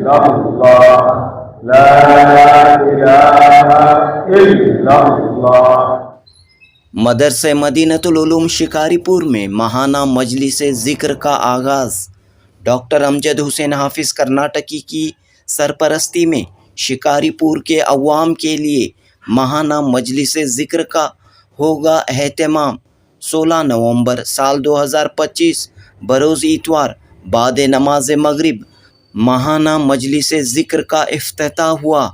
الله لا إله إلا الله۔ مدرسہ مدینۃ العلوم شکاری پور میں ماہانہ مجلس ذکر کا آغاز۔ ڈاکٹر امجد حسین حافظ کرناٹکی کی سرپرستی میں شکاری پور کے عوام کے لیے ماہانہ مجلس ذکر کا ہوگا اہتمام۔ 16 نومبر سال 2025 بروز اتوار بعد نماز مغرب ماہانہ مجلس ذکر کا افتتاح ہوا۔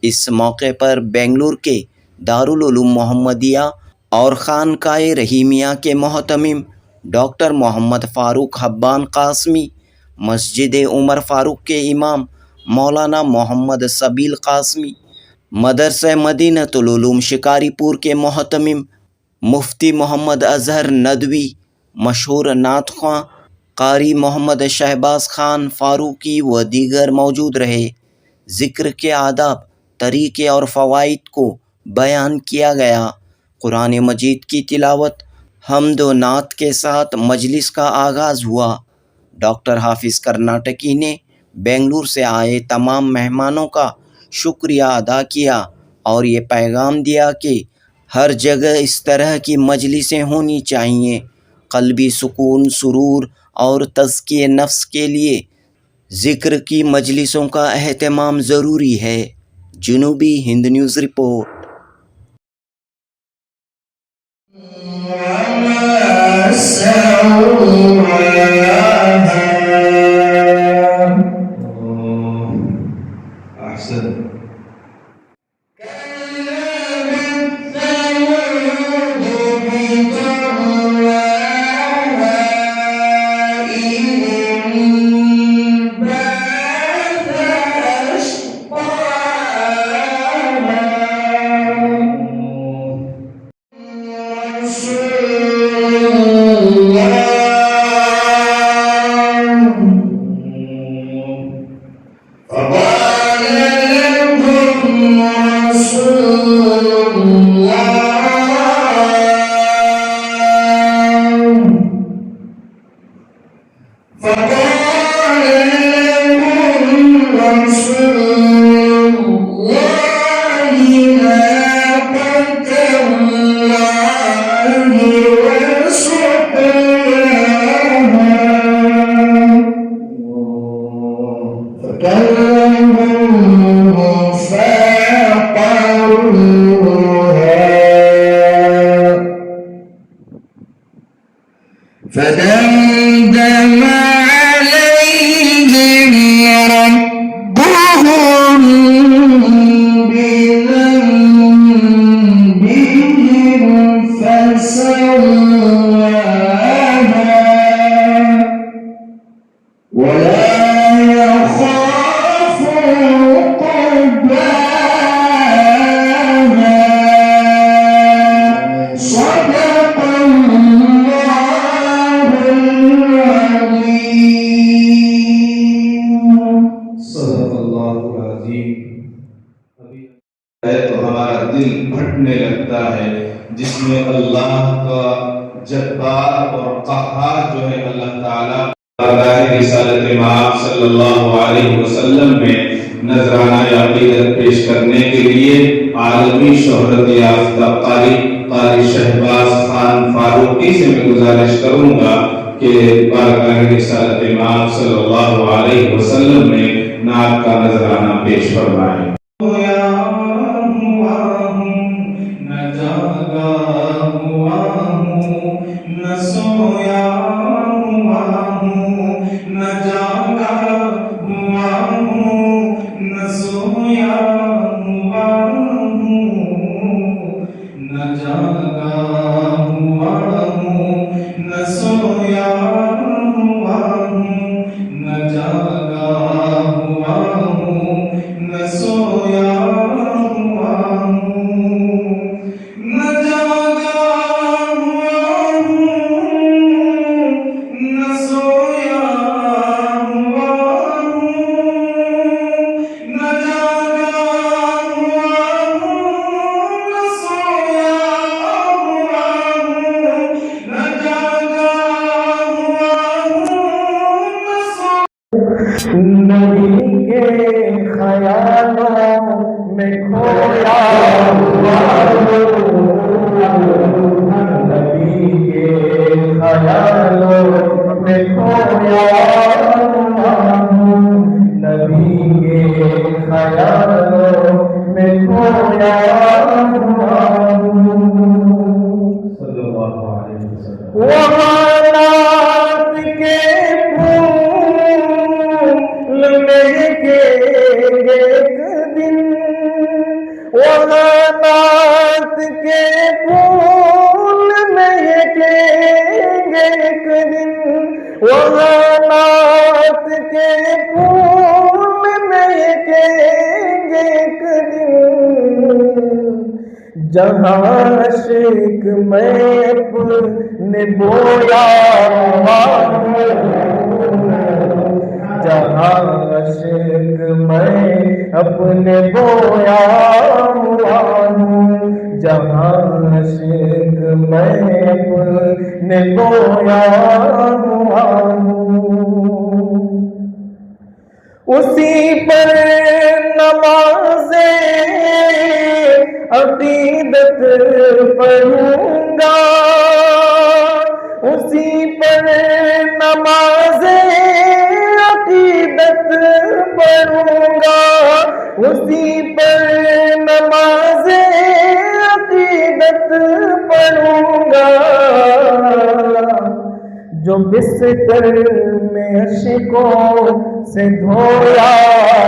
اس موقع پر بنگلور کے دارالعلوم محمدیہ اور خانقاہ رحیمیہ کے محتمم ڈاکٹر محمد فاروق حبان قاسمی، مسجد عمر فاروق کے امام مولانا محمد سبیل قاسمی، مدرسہ مدینۃ العلوم شکاری پور کے محتمم مفتی محمد اظہر ندوی، مشہور نعت خواں قاری محمد شہباز خان فاروقی و دیگر موجود رہے۔ ذکر کے آداب، طریقے اور فوائد کو بیان کیا گیا۔ قرآن مجید کی تلاوت، حمد و نعت کے ساتھ مجلس کا آغاز ہوا۔ ڈاکٹر حافظ کرناٹکی نے بنگلور سے آئے تمام مہمانوں کا شکریہ ادا کیا اور یہ پیغام دیا کہ ہر جگہ اس طرح کی مجلسیں ہونی چاہیے۔ قلبی سکون، سرور اور تزکیہ نفس کے لیے ذکر کی مجلسوں کا اہتمام ضروری ہے۔ جنوبی ہند نیوز رپورٹ۔ فدمدم عليهم ربهم بذنبهم فسواها ولا يخاف عقباها صدق تو ہمارا دل پھٹنے لگتا ہے، جس میں اللہ کا جبار اور قہار جو ہے اللہ تعالیٰ رسالت مآب صلی اللہ علیہ وسلم میں نذرانہ عقیدت پیش کرنے کے لیے عالمی شہرت یافتہ قاری شہباز خان فاروقی سے میں گزارش کروں گا کہ بارگاہ رسالت مآب صلی اللہ علیہ وسلم میں نعت کا نذرانہ پیش فرمائیں۔ So کے خیالوں میں کھویا ہوا ہوں، نبی کے خیالوں میں کھویا ہوا ہوں، نبی کے خیالوں میں کھویا ہوا ہوں۔ صلی اللہ علیہ وسلم۔ وہاں رات کے پھول مہکیں گے ایک دن، وہاں رات کے پھول مہکیں گے ایک دن، وہاں رات کے پھول مہکیں گے ایک دن، جہاں عشق میں اپنے بویا ہوا ہوں، جہاں عشق میں اپنے بویا ہوا ہوں، جہاں عشق میں اپنے بویا ہوا ہوں، اسی پر نمازیں عقیدت پڑھوں گا، اسی پر نمازیں عقیدت پڑھوں گا، اسی پر نمازیں عقیدت پڑھوں گا، جو بستر میں عشقوں سے دھویا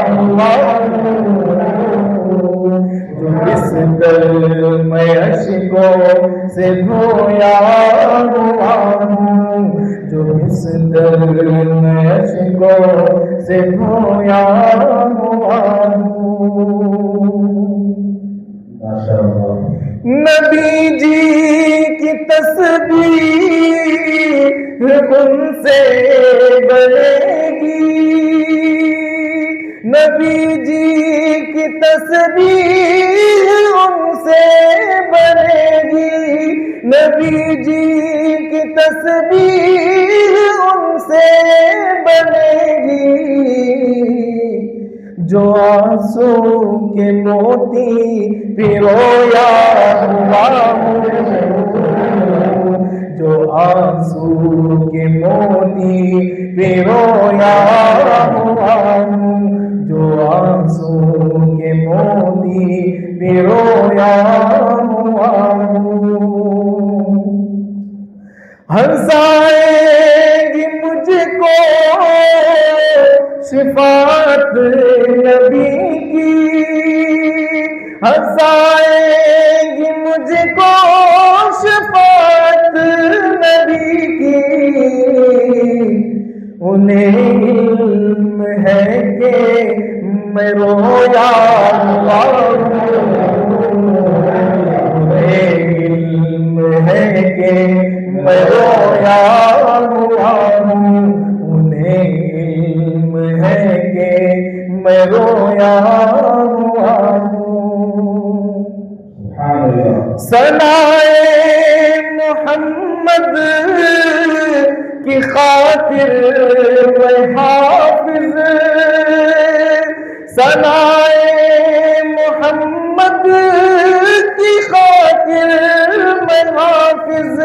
ہوا ہوں، جو بستر میں عشقوں سے دھویا ہوا ہوں، جو بستر میں عشقوں سے دھویا ہوا ہوں۔ ماشاءاللہ۔ نبی جی کی تسبیح ان سے بڑھے گی، نبی جی کی تسبیح ان سے بڑھے گی، نبی جی کی تسبیح ان سے بڑھے گی، جو آنسو کے موتی پرویا ہوا ہوں، جو آنسو کے موتی پرویا ہوا ہوں، جو آنسو کے موتی پرویا ہوا ہوں، ہنسائے گی مجھ کو صفات نبی کی، ہنسائے گی مجھ کو صفات نبی کی، انہیں علم ہے کہ میں رویا ہوا ہوں، انہیں علم ہے کہ میں رویا ہوا ہوں، انہیں علم ہے کہ میں رویا ہوا ہوں۔ ثنائے محمد کی خاطر میں حافظ، ثنائے محمد کی خاطر میں حافظ،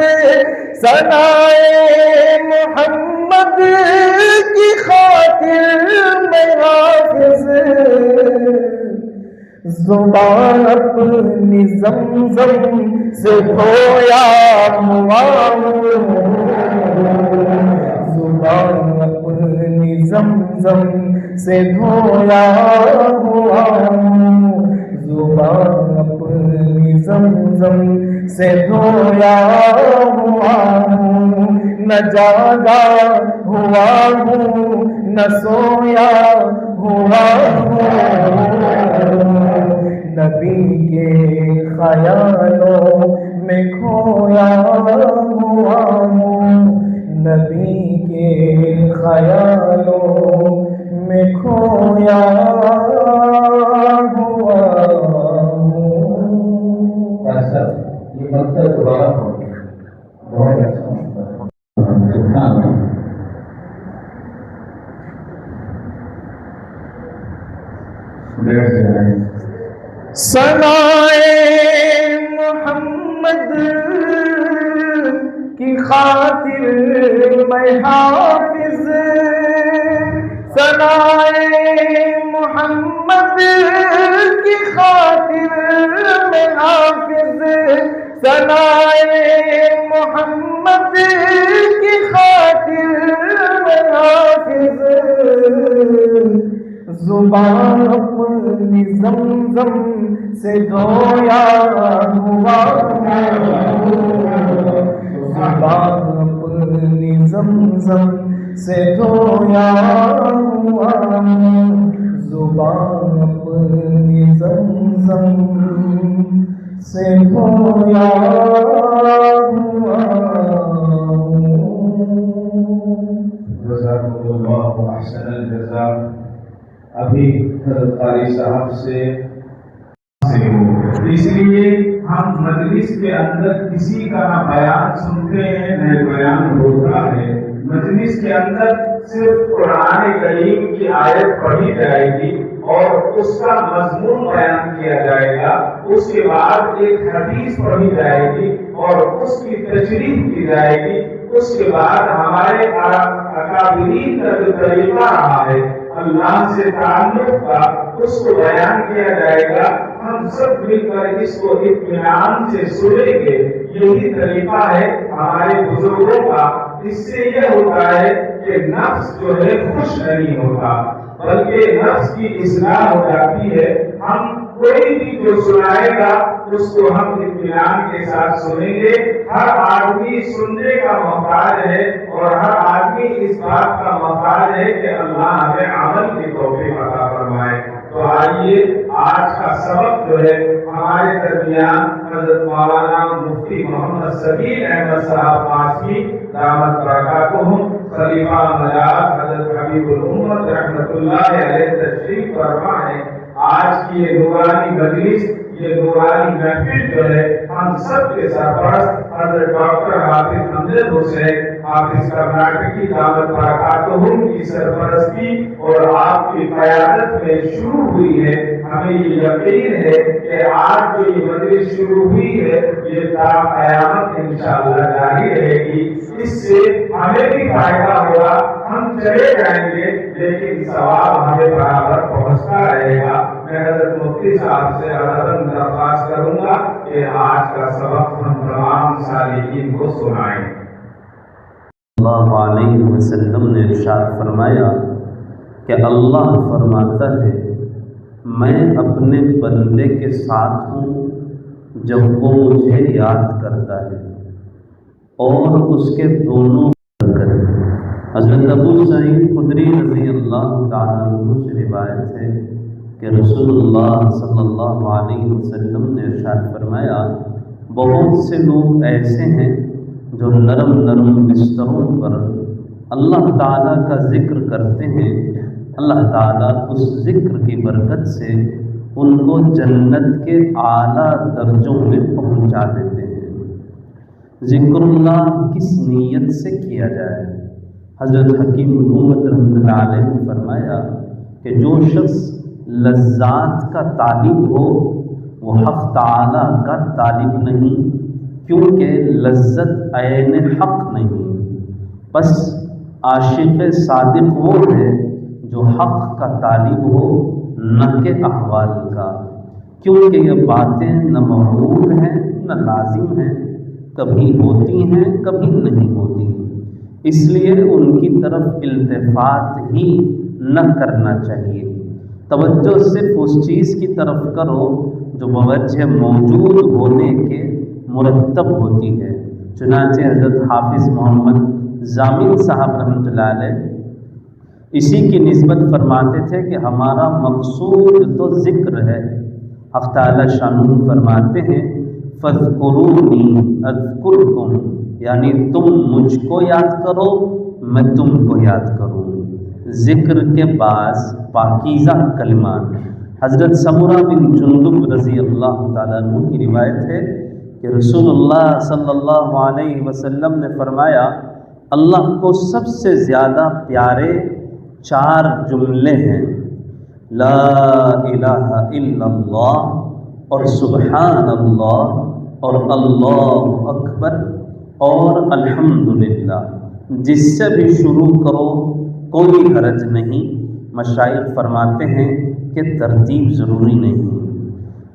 ثنائے محمد کی خاطر میں حافظ، زبان اپنی زمزم سے دھویا ہوا ہوں، زبان اپنی زمزم سے دھویا ہوا ہوں، زبان اپنی زمزم سے دھویا ہوا ہوں، نہ جاگا ہوا ہوں نہ سویا ہوا ہوں، نبی کے خیالوں میں کھویا ہوا ہوں، نبی کے خیالوں میں کھویا ہوا ہوں۔ ایسا یہ مقصد دوبارہ ہو گیا، بہت اچھا مقصد ہے۔ سبحان اللہ۔ بیٹھ جائیں. ثنائے محمد کی خاطر میں حافظ، ثنائے محمد کی خاطر میں حافظ، ثنائے محمد کی خاطر میں حافظ، زبان اپنی زمزم سے دھویا ہوا، زبان اپنی زمزم سے دھویا ہوا، زبان اپنی زمزم سے دھویا ہوا. جزاکم اللہ احسن الجزاء. ابھی حضرت قاری صاحب سے ہو، اس لیے ہم مجلس کے اندر کسی کا نہ بیان سنتے ہیں نہ بیان ہوتا ہے. مجلس کے اندر صرف قرآن کریم کی آیت پڑھی جائے گی اور اس کا مضمون بیان کیا جائے گا. اس کے بعد ایک حدیث پڑھی جائے گی اور اس کی تشریح کی جائے گی. اس کے بعد ہمارے اکابرین کا جو طریقہ رہا ہے اللہ سے تعلق کا، اس کو بیان کیا جائے گا. ہم سب مل کر اس کو اطمینان سے سنیں گے. یہی طریقہ ہے ہمارے بزرگوں کا. اس سے یہ ہوتا ہے کہ نفس جو ہے خوش نہیں ہوتا بلکہ نفس کی اصلاح ہو جاتی ہے. ہم کوئی بھی جو سنائے گا اس کو ہم اطمینان کے ساتھ سنیں گے. ہر آدمی سننے کا محتاج ہے اور ہر آدمی اس بات کا محتاج ہے کہ اللہ ہمیں عمل کی توفیق عطا فرمائے. تو آئیے آج کا سبق جو ہے ہمارے درمیان حضرت مولانا مفتی محمد سبیل احمد صاحب قاسمی دامت برکاتہم خلیفہ مجاز حضرت حبیب الامت رحمۃ اللہ علیہ تشریف فرما ہے. آج کی یہ نورانی مجلس، یہ نورانی محفل جو ہے ہم سب کے سرپرست حضرت ڈاکٹر حافظ امجد حسین حافظ کرناٹکی دامت برکاتہم کی سرپرستی اور آپ کی قیادت میں شروع ہوئی ہے. ہمیں یہ یقین ہے کہ آج جو یہ مجلس شروع ہوئی ہے یہ تا قیامت انشاءاللہ جاری رہے گی. اس سے ہمیں بھی فائدہ ہوگا. ہم چلے جائیں گے لیکن ثواب ہمیں برابر پہنچتا رہے گا. میں حضرت مفتی صاحب سے عرضاً درخواست کروں گا کہ آج کا سبق ہم تمام سالکین کو سنائیں. اللہ علیہ وسلم نے ارشاد فرمایا کہ اللہ فرماتا ہے میں اپنے بندے کے ساتھ ہوں جب وہ مجھے یاد کرتا ہے اور اس کے دونوں کرے. حضرت ابو سعید خدری رضی اللہ تعالیٰ عنہ سے روایت ہے کہ رسول اللہ صلی اللہ علیہ وسلم نے ارشاد فرمایا بہت سے لوگ ایسے ہیں جو نرم نرم بستروں پر اللہ تعالیٰ کا ذکر کرتے ہیں. اللہ تعالیٰ اس ذکر کی برکت سے ان کو جنت کے اعلیٰ درجوں میں پہنچا دیتے ہیں. ذکر اللہ کس نیت سے کیا جائے؟ حضرت حکیم الامت رحمۃ اللہ علیہ نے فرمایا کہ جو شخص لذات کا طالب ہو وہ حق تعالیٰ کا طالب نہیں، کیونکہ لذت عین حق نہیں. بس عاشق صادق وہ ہے جو حق کا طالب ہو نہ کہ احوال کا، کیونکہ یہ باتیں نہ معقول ہیں نہ لازم ہیں، کبھی ہوتی ہیں کبھی نہیں ہوتی. اس لیے ان کی طرف التفات ہی نہ کرنا چاہیے. توجہ صرف اس چیز کی طرف کرو جو بوجہ موجود ہونے کے مرتب ہوتی ہے. چنانچہ حضرت حافظ محمد ضامن صاحب رحمۃ اللہ علیہ اسی کی نسبت فرماتے تھے کہ ہمارا مقصود تو ذکر ہے. حق تعالی شانہ فرماتے ہیں فاذکرونی اذکرکم، یعنی تم مجھ کو یاد کرو میں تم کو یاد کروں. ذکر کے بعض پاکیزہ کلمات. حضرت سمرہ بن جندب رضی اللہ تعالیٰ عنہ کی روایت ہے کہ رسول اللہ صلی اللہ علیہ وسلم نے فرمایا اللہ کو سب سے زیادہ پیارے 4 جملے ہیں. لا الہ الا اللہ اور سبحان اللہ اور اللہ اکبر اور الحمدللہ، جس سے بھی شروع کرو کوئی حرج نہیں۔ مشائخ فرماتے ہیں کہ ترتیب ضروری نہیں،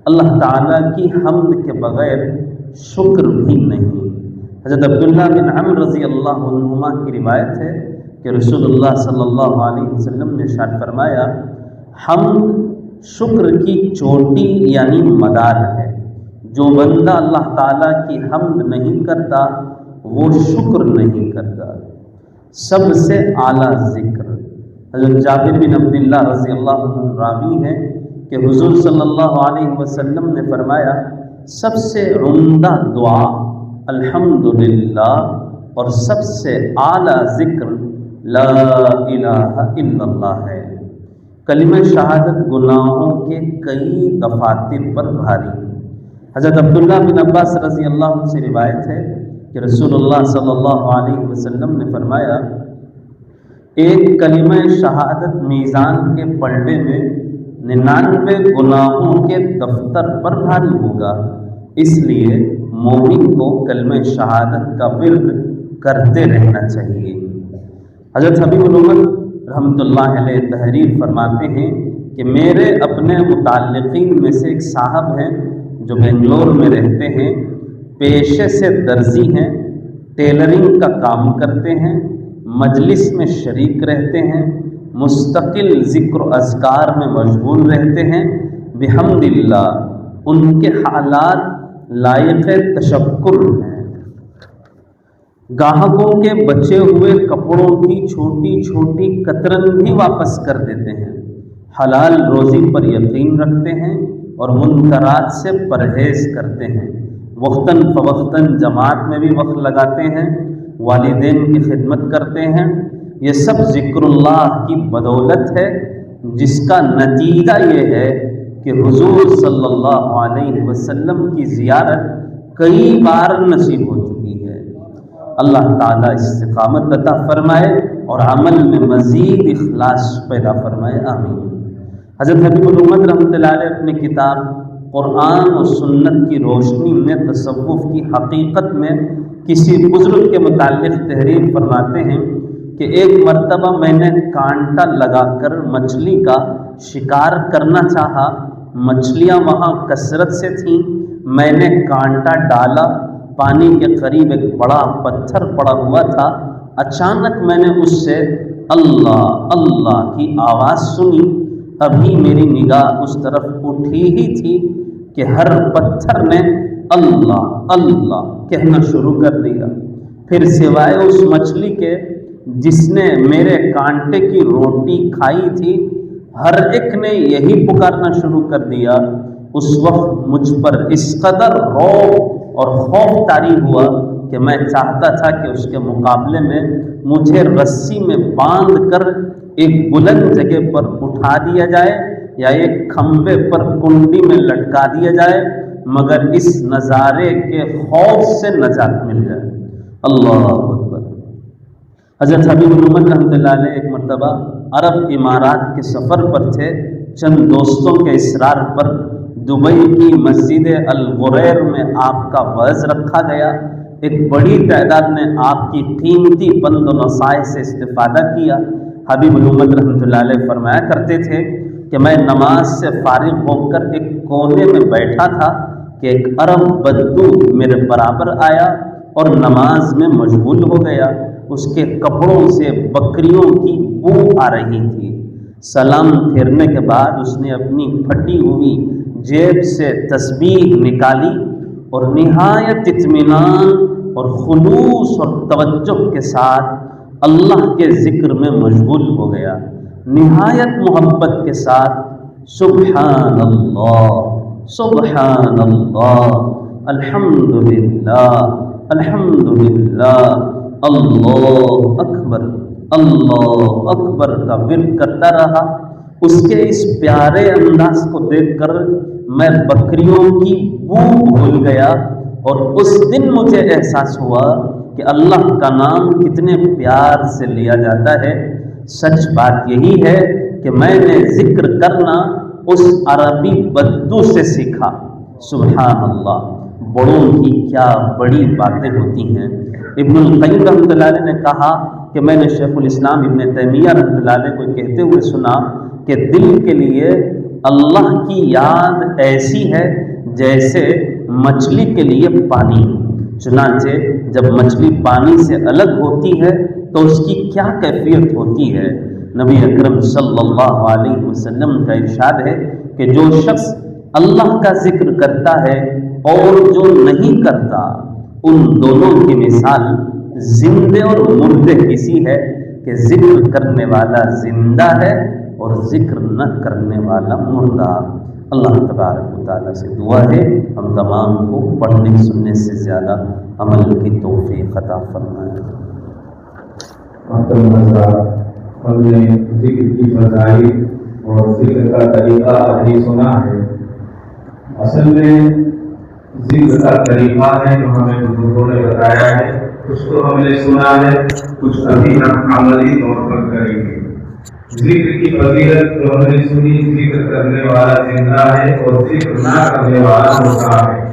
اللہ تعالیٰ کی حمد کے بغیر شکر بھی نہیں۔ حضرت عبداللہ بن عمرو رضی اللہ عنہما کی روایت ہے کہ رسول اللہ صلی اللہ علیہ وسلم نے ارشاد فرمایا، حمد شکر کی چوٹی یعنی مدار ہے، جو بندہ اللہ تعالیٰ کی حمد نہیں کرتا وہ شکر نہیں کرتا۔ سب سے اعلیٰ ذکر، حضرت جابر بن عبداللہ رضی اللہ عنہ راوی ہیں کہ حضور صلی اللہ علیہ وسلم نے فرمایا، سب سے عمدہ دعا الحمدللہ اور سب سے اعلیٰ ذکر لا الہ الا اللہ ہے۔ کلمہ شہادت گناہوں کے کئی دفاتر پر بھاری۔ حضرت عبداللہ بن عباس رضی اللہ عنہ سے روایت ہے کہ رسول اللہ صلی اللہ علیہ وسلم نے فرمایا، ایک کلمہ شہادت میزان کے پلڑے میں 99 گناہوں کے دفتر پر بھاری ہوگا، اس لیے مومن کو کلمہ شہادت کا ورد کرتے رہنا چاہیے۔ حضرت حبیب الامت رحمۃ اللہ علیہ تحریر فرماتے ہیں کہ میرے اپنے متعلقین میں سے ایک صاحب ہیں جو بنگلور میں رہتے ہیں، پیشے سے درزی ہیں، ٹیلرنگ کا کام کرتے ہیں، مجلس میں شریک رہتے ہیں، مستقل ذکر و اذکار میں مشغول رہتے ہیں۔ بحمد اللہ ان کے حالات لائق تشکر ہیں۔ گاہکوں کے بچے ہوئے کپڑوں کی چھوٹی چھوٹی قطرن بھی واپس کر دیتے ہیں، حلال روزی پر یقین رکھتے ہیں اور منکرات سے پرہیز کرتے ہیں، وقتاً فوقتاً جماعت میں بھی وقت لگاتے ہیں، والدین کی خدمت کرتے ہیں۔ یہ سب ذکر اللہ کی بدولت ہے، جس کا نتیجہ یہ ہے کہ حضور صلی اللہ علیہ وسلم کی زیارت کئی بار نصیب ہو چکی ہے۔ اللہ تعالیٰ استقامت عطا فرمائے اور عمل میں مزید اخلاص پیدا فرمائے، آمین۔ حضرت حبیب الامت رحمۃ اللہ علیہ اپنی کتاب قرآن و سنت کی روشنی میں تصوف کی حقیقت میں کسی بزرگ کے متعلق تحریر فرماتے ہیں کہ ایک مرتبہ میں نے کانٹا لگا کر مچھلی کا شکار کرنا چاہا، مچھلیاں وہاں کثرت سے تھیں، میں نے کانٹا ڈالا، پانی کے قریب ایک بڑا پتھر پڑا ہوا تھا، اچانک میں نے اس سے اللہ اللہ کی آواز سنی، ابھی میری نگاہ اس طرف اٹھی ہی تھی کہ ہر پتھر نے اللہ اللہ کہنا شروع کر دیا، پھر سوائے اس مچھلی کے جس نے میرے کانٹے کی روٹی کھائی تھی، ہر ایک نے یہی پکارنا شروع کر دیا۔ اس وقت مجھ پر اس قدر رعب اور خوف طاری ہوا کہ میں چاہتا تھا کہ اس کے مقابلے میں مجھے رسی میں باندھ کر ایک بلند جگہ پر اٹھا دیا جائے یا ایک کھمبے پر کنڈی میں لٹکا دیا جائے، مگر اس نظارے کے خوف سے نجات مل جائے۔ اللہ اکبر۔ حضرت حبیب الامت رحمۃ اللہ علیہ ایک مرتبہ عرب امارات کے سفر پر تھے، چند دوستوں کے اصرار پر دبئی کی مسجد الغریر میں آپ کا وعظ رکھا گیا۔ ایک بڑی تعداد نے آپ کی قیمتی بند و نصائح سے استفادہ کیا۔ حبیب الامت رحمۃ اللہ علیہ فرمایا کرتے تھے کہ میں نماز سے فارغ ہو کر ایک کونے میں بیٹھا تھا کہ ایک عرب بدو میرے برابر آیا اور نماز میں مشغول ہو گیا۔ اس کے کپڑوں سے بکریوں کی بو آ رہی تھی۔ سلام پھیرنے کے بعد اس نے اپنی پھٹی ہوئی جیب سے تسبیح نکالی اور نہایت اطمینان اور خلوص اور توجہ کے ساتھ اللہ کے ذکر میں مشغول ہو گیا، نہایت محبت کے ساتھ سبحان اللہ سبحان اللہ الحمدللہ الحمدللہ اللہ اکبر کا ورد کرتا رہا۔ اس کے اس پیارے انداز کو دیکھ کر میں بکریوں کی بو بھول گیا اور اس دن مجھے احساس ہوا کہ اللہ کا نام کتنے پیار سے لیا جاتا ہے۔ سچ بات یہی ہے کہ میں نے ذکر کرنا اس عربی بدو سے سیکھا۔ سبحان اللہ، بڑوں کی کیا بڑی باتیں ہوتی ہیں۔ ابن القیم رحمۃ اللہ علیہ نے کہا کہ میں نے شیخ الاسلام ابن تیمیہ رحمۃ اللہ علیہ کو کہتے ہوئے سنا کہ دل کے لیے اللہ کی یاد ایسی ہے جیسے مچھلی کے لیے پانی۔ چنانچہ جب مچھلی پانی سے الگ ہوتی ہے تو اس کی کیا کیفیت ہوتی ہے۔ نبی اکرم صلی اللہ علیہ وسلم کا ارشاد ہے کہ جو شخص اللہ کا ذکر کرتا ہے اور جو نہیں کرتا، ان دونوں کی مثال زندے اور مردے کسی ہے کہ ذکر کرنے والا زندہ ہے اور ذکر نہ کرنے والا مردہ۔ اللہ تبارک و تعالیٰ سے دعا ہے ہم تمام کو پڑھنے سننے سے زیادہ عمل کی توفیق عطا فرمائے۔ ہم نے ذکر کی فضائل اور ذکر کا طریقہ ابھی سنا ہے۔ اصل میں ذکر کا طریقہ ہے جو ہمیں بزرگوں نے بتایا ہے، کچھ تو ہم نے سنا ہے، کچھ ابھی ہم عملی طور پر کریں گے۔ ذکر کی فضیلت جو ہم نے سنی، ذکر کرنے والا زندہ ہے اور ذکر نہ کرنے والا مردہ ہے۔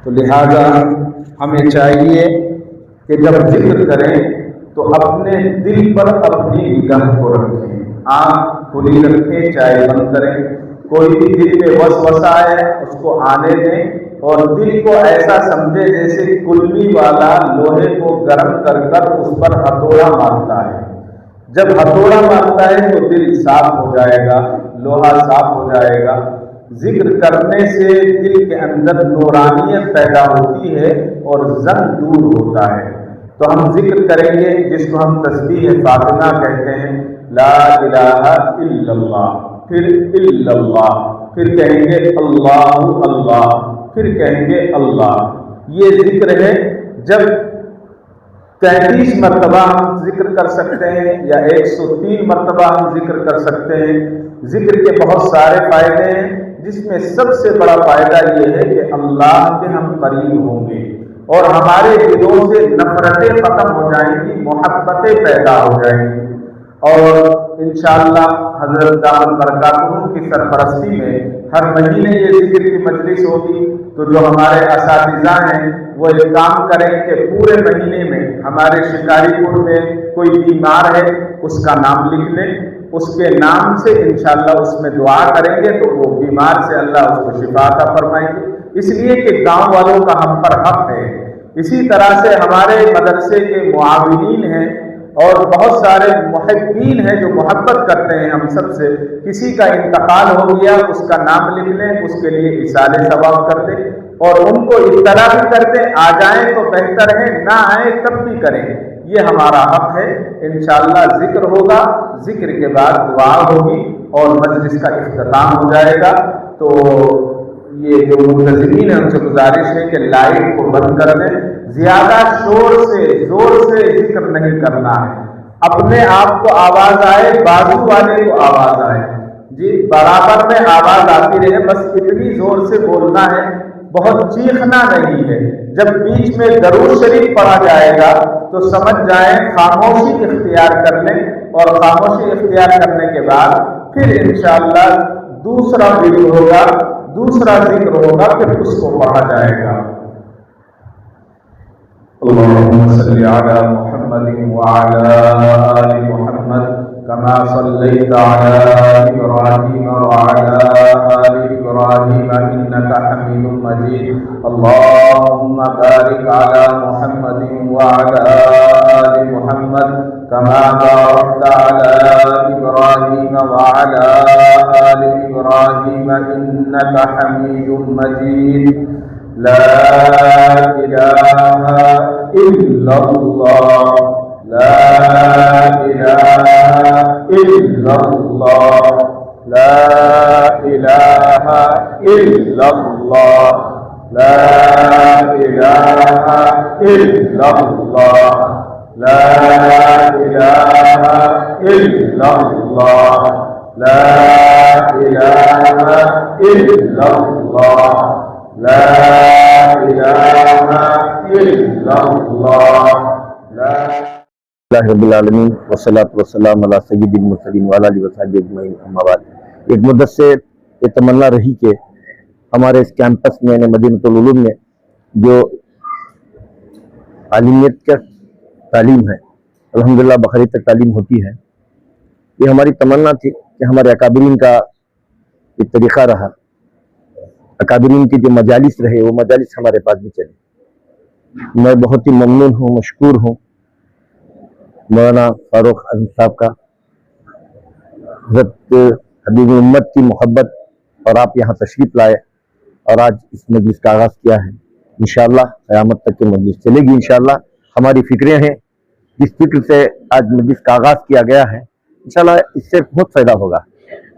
تو لہذا ہمیں چاہیے کہ جب ذکر کریں تو اپنے دل پر اپنی نگاہ کو رکھیں، آنکھ کھلی رکھیں، چاہے بند کریں۔ کوئی بھی دل میں وسوسہ ہے اس کو آنے دیں اور دل کو ایسا سمجھے جیسے کلمی والا لوہے کو گرم کر کر اس پر ہتھوڑا مارتا ہے۔ جب ہتھوڑا مارتا ہے تو دل صاف ہو جائے گا، لوہا صاف ہو جائے گا۔ ذکر کرنے سے دل کے اندر نورانیت پیدا ہوتی ہے اور زنگ دور ہوتا ہے۔ تو ہم ذکر کریں گے جس کو ہم تسبیح فاطمہ کہتے ہیں، لا الہ الا اللہ، پھر الا اللہ، پھر کہیں گے اللہ اللہ، پھر کہیں گے اللہ۔ یہ ذکر ہے۔ جب 33 مرتبہ ہم ذکر کر سکتے ہیں یا 103 مرتبہ ہم ذکر کر سکتے ہیں۔ ذکر کے بہت سارے فائدے ہیں، جس میں سب سے بڑا فائدہ یہ ہے کہ اللہ کے ہم قریب ہوں گے اور ہمارے دلوں سے نفرتیں ختم ہو جائیں گی، محبتیں پیدا ہو جائیں گی۔ اور انشاءاللہ حضرت دامت برکاتہ کی سرپرستی میں ہر مہینے یہ ذکر کی مجلس ہوگی۔ تو جو ہمارے اساتذہ ہیں وہ ایک کام کریں کہ پورے مہینے میں ہمارے شکاری پور میں کوئی بیمار ہے اس کا نام لکھ لیں، اس کے نام سے انشاءاللہ اس میں دعا کریں گے تو وہ بیمار سے اللہ اس کو شفا عطا فرمائیں گے، اس لیے کہ گاؤں والوں کا ہم پر حق ہے۔ اسی طرح سے ہمارے مدرسے کے معاونین ہیں اور بہت سارے محبین ہیں جو محبت کرتے ہیں ہم سب سے۔ کسی کا انتقال ہو گیا اس کا نام لکھ لیں، اس کے لیے ایصال ثواب کر دیں اور ان کو اطلاع بھی کر دیں، آ جائیں تو بہتر ہے، نہ آئیں تب بھی کریں، یہ ہمارا حق ہے۔ انشاءاللہ ذکر ہوگا، ذکر کے بعد دعا ہوگی اور مجلس کا اختتام ہو جائے گا۔ تو یہ جو منتظمین ہیں ان سے گزارش ہے کہ لائٹ کو بند کر دیں، زیادہ شور سے زور سے ذکر نہیں کرنا ہے، اپنے آپ کو آواز آئے، بازو والے کو آواز آئے، جی برابر میں آواز آتی رہے، بس اتنی زور سے بولنا ہے، بہت چیخنا نہیں ہے۔ جب بیچ میں درود شریف پڑھا جائے گا تو سمجھ جائیں خاموشی اختیار کر لیں اور خاموشی اختیار کرنے کے بعد پھر انشاءاللہ دوسرا ذکر ہوگا، پھر اس کو پڑھا جائے گا۔ اللهم صل على محمد وعلى آل محمد كما صليت على إبراهيم وعلى آل إبراهيم إنك حميد مجيد اللهم بارك على محمد وعلى آل محمد كما باركت على إبراهيم وعلى آل إبراهيم إنك حميد مجيد لا إله إلا الله لا إله إلا الله لا إله إلا الله لا إله إلا الله لا إله إلا الله لا إله إلا الله لا إله إلا الله لا اللہ رب العالمین والصلاۃ والسلام علی سید المرسلین وعلی آلہ وصحبہ اجمعین، اما بعد۔ ایک مدت سے یہ تمنا رہی کہ ہمارے اس کیمپس میں یعنی مدینۃ العلوم میں جو عالمیت کا تعلیم ہے، الحمدللہ بخیر تک تعلیم ہوتی ہے، یہ ہماری تمنا تھی کہ ہمارے اکابرین کا یہ طریقہ رہا، اکابرین کی جو مجالس رہے وہ مجالس ہمارے پاس بھی چلے۔ میں بہت ہی ممنون ہوں، مشکور ہوں مولانا فاروق اعظم صاحب کا، حضرت حبیب امت کی محبت، اور آپ یہاں تشریف لائے اور آج اس مجلس کا آغاز کیا ہے۔ انشاءاللہ قیامت تک کی مجلس چلے گی انشاءاللہ۔ ہماری فکریں ہیں، جس فکر سے آج مجلس کا آغاز کیا گیا ہے، انشاءاللہ اس سے بہت فائدہ ہوگا۔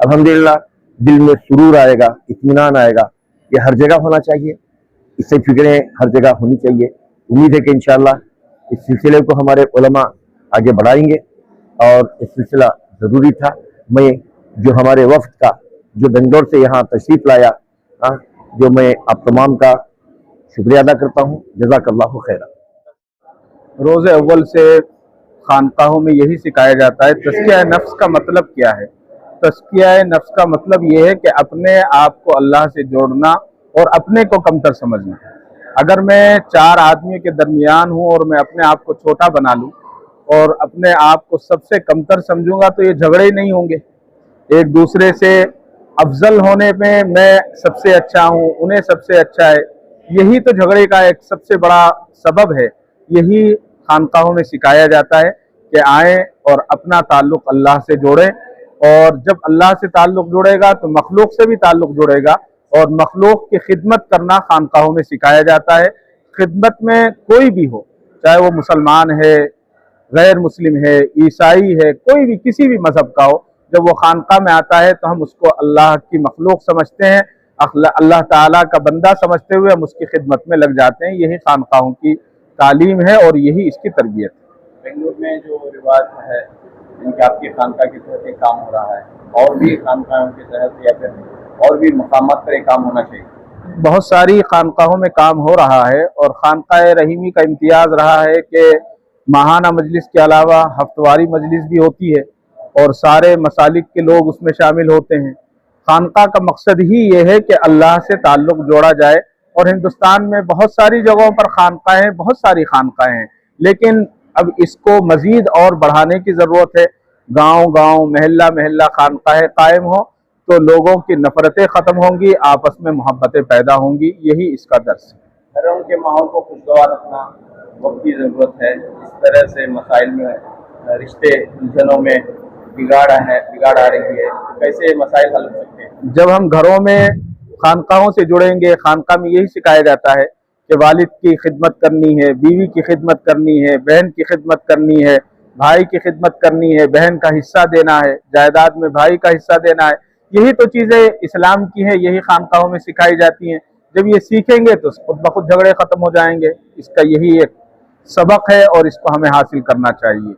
الحمدللہ دل میں سرور آئے گا، اطمینان آئے گا، یہ ہر جگہ ہونا چاہیے، اس سے فکریں ہر جگہ ہونی چاہیے۔ امید ہے کہ انشاءاللہ اس سلسلے کو ہمارے علماء آگے بڑھائیں گے، اور یہ سلسلہ ضروری تھا۔ میں جو ہمارے وفد کا جو بنگلور سے یہاں تشریف لایا، جو میں آپ تمام کا شکریہ ادا کرتا ہوں۔ جزاک اللہ خیرہ۔ روز اول سے خانقاہوں میں یہی سکھایا جاتا ہے، تزکیہ نفس کا مطلب کیا ہے؟ تزکیہ نفس کا مطلب یہ ہے کہ اپنے آپ کو اللہ سے جوڑنا اور اپنے کو کمتر سمجھنا۔ اگر میں 4 آدمیوں کے درمیان ہوں اور میں اپنے آپ کو چھوٹا بنا لوں اور اپنے آپ کو سب سے کمتر سمجھوں گا تو یہ جھگڑے ہی نہیں ہوں گے۔ ایک دوسرے سے افضل ہونے میں سب سے اچھا ہوں، انہیں سب سے اچھا ہے، یہی تو جھگڑے کا ایک سب سے بڑا سبب ہے۔ یہی خانقاہوں میں سکھایا جاتا ہے کہ آئیں اور اپنا تعلق اللہ سے جوڑیں، اور جب اللہ سے تعلق جڑے گا تو مخلوق سے بھی تعلق جڑے گا، اور مخلوق کی خدمت کرنا خانقاہوں میں سکھایا جاتا ہے۔ خدمت میں کوئی بھی ہو، چاہے وہ مسلمان ہے، غیر مسلم ہے، عیسائی ہے، کوئی بھی کسی بھی مذہب کا ہو، جب وہ خانقاہ میں آتا ہے تو ہم اس کو اللہ کی مخلوق سمجھتے ہیں، اللہ تعالیٰ کا بندہ سمجھتے ہوئے ہم اس کی خدمت میں لگ جاتے ہیں۔ یہی خانقاہوں کی تعلیم ہے اور یہی اس کی تربیت ہے۔ بنگلور میں جو رواج ہے ان کے آپ کی خانقاہ کے تحت ایک کام ہو رہا ہے، اور بھی خانقاہوں کے تحت یا پھر اور بھی مقامات پر ایک کام ہونا چاہیے؟ بہت ساری خانقاہوں میں کام ہو رہا ہے، اور خانقاہ رحیمی کا امتیاز رہا ہے کہ ماہانہ مجلس کے علاوہ ہفتواری مجلس بھی ہوتی ہے، اور سارے مسالک کے لوگ اس میں شامل ہوتے ہیں۔ خانقاہ کا مقصد ہی یہ ہے کہ اللہ سے تعلق جوڑا جائے، اور ہندوستان میں بہت ساری جگہوں پر خانقاہیں، بہت ساری خانقاہیں ہیں، لیکن اب اس کو مزید اور بڑھانے کی ضرورت ہے۔ گاؤں گاؤں، محلہ محلہ خانقاہیں قائم ہوں تو لوگوں کی نفرتیں ختم ہوں گی، آپس میں محبتیں پیدا ہوں گی، یہی اس کا درس ہے۔ گھروں کے ماحول کو خوشگوار رکھنا وقت کی ضرورت ہے۔ اس طرح سے مسائل میں رشتے الجھنوں میں بگاڑ آ رہی ہے، کیسے مسائل حل ہو سکتے ہیں؟ جب ہم گھروں میں خانقاہوں سے جڑیں گے، خانقاہ میں یہی سکھایا جاتا ہے کہ والد کی خدمت کرنی ہے، بیوی کی خدمت کرنی ہے، بہن کی خدمت کرنی ہے، بھائی کی خدمت کرنی ہے، بہن کا حصہ دینا ہے، جائیداد میں بھائی کا حصہ دینا ہے۔ یہی تو چیزیں اسلام کی ہیں، یہی خانقاہوں میں سکھائی جاتی ہیں۔ جب یہ سیکھیں گے تو خود بخود جھگڑے ختم ہو جائیں گے۔ اس کا یہی ایک سبق ہے اور اس کو ہمیں حاصل کرنا چاہیے۔